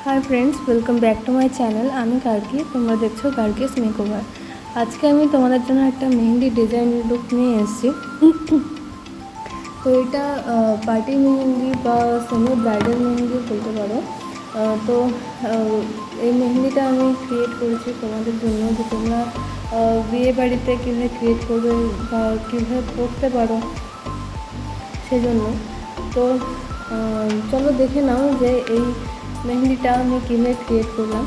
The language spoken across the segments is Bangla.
Hi friends, welcome back to my channel. आमी गार्गी, तुम्हारा देखो गार्गि'स मेकओवर। आज के आमी तुम्हारे जोन्नो एक मेहंदी डिजाइन लुक निये एसेछि। तो এটা पार्टी मेहेंदी বা সেমি ব্রাইডাল মেহেন্দি বলতে পারো। তো এই মেহেন্দিটা আমি ক্রিয়েট করেছি তোমাদের জন্য, যে তোমরা বিয়ে বাড়িতে কীভাবে ক্রিয়েট করবে বা কীভাবে পড়তে পারো সেজন্য। তো চলো দেখে নাও যে এই মেহেন্দিটা আমি কীভাবে ক্রিয়েট করলাম।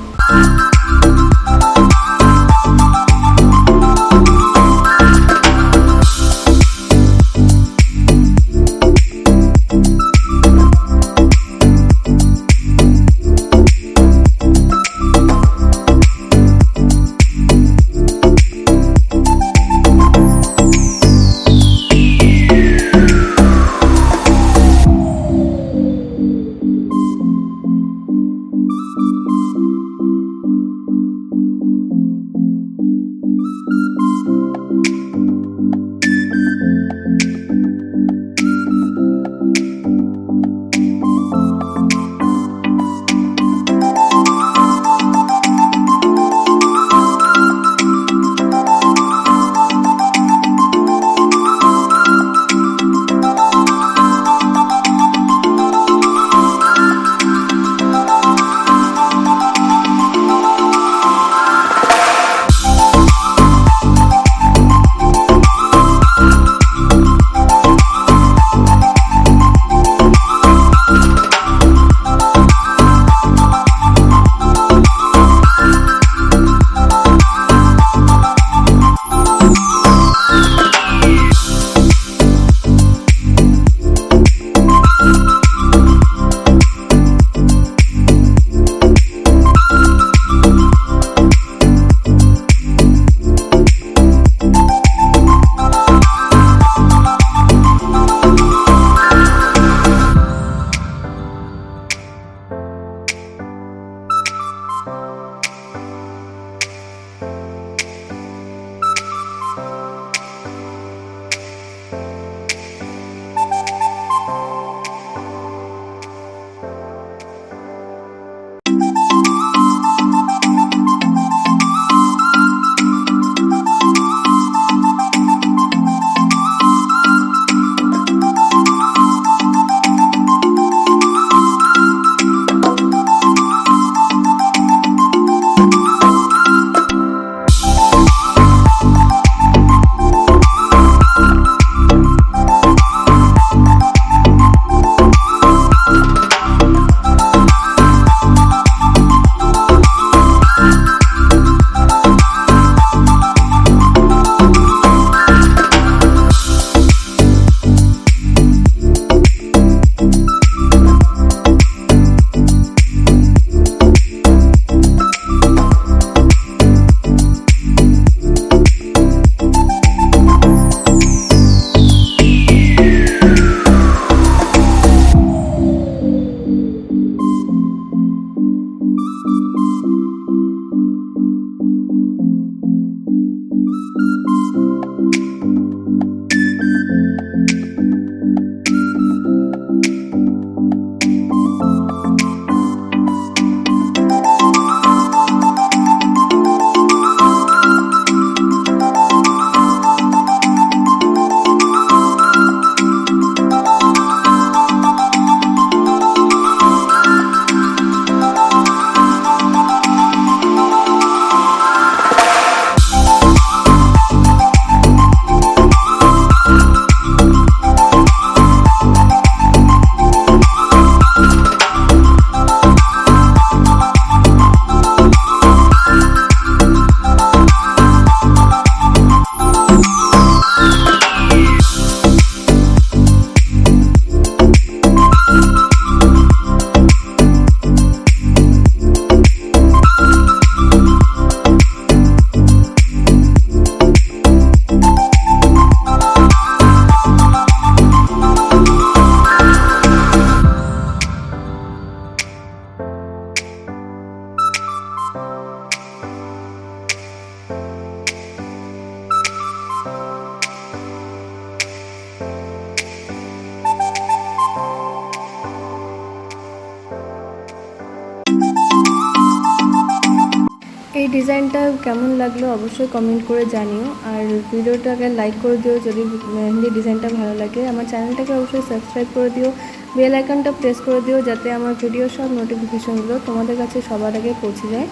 এই ডিজাইনটা কেমন লাগলো অবশ্যই কমেন্ট করে জানিও, আর ভিডিওটাকে লাইক করে দিও যদি মেহেন্দি ডিজাইনটা ভালো লাগে। আমার চ্যানেলটাকে অবশ্যই সাবস্ক্রাইব করে দিও, বেল আইকনটা প্রেস করে দিও যাতে আমার ভিডিও সব নোটিফিকেশনগুলো তোমাদের কাছে সবার আগে পৌঁছে যায়।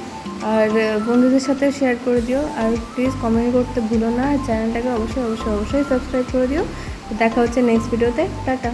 আর বন্ধুদের সাথেও শেয়ার করে দিও, আর প্লিজ কমেন্ট করতে ভুলো না। চ্যানেলটাকে অবশ্যই অবশ্যই অবশ্যই সাবস্ক্রাইব করে দিও। দেখা হচ্ছে নেক্সট ভিডিওতে। টাটা।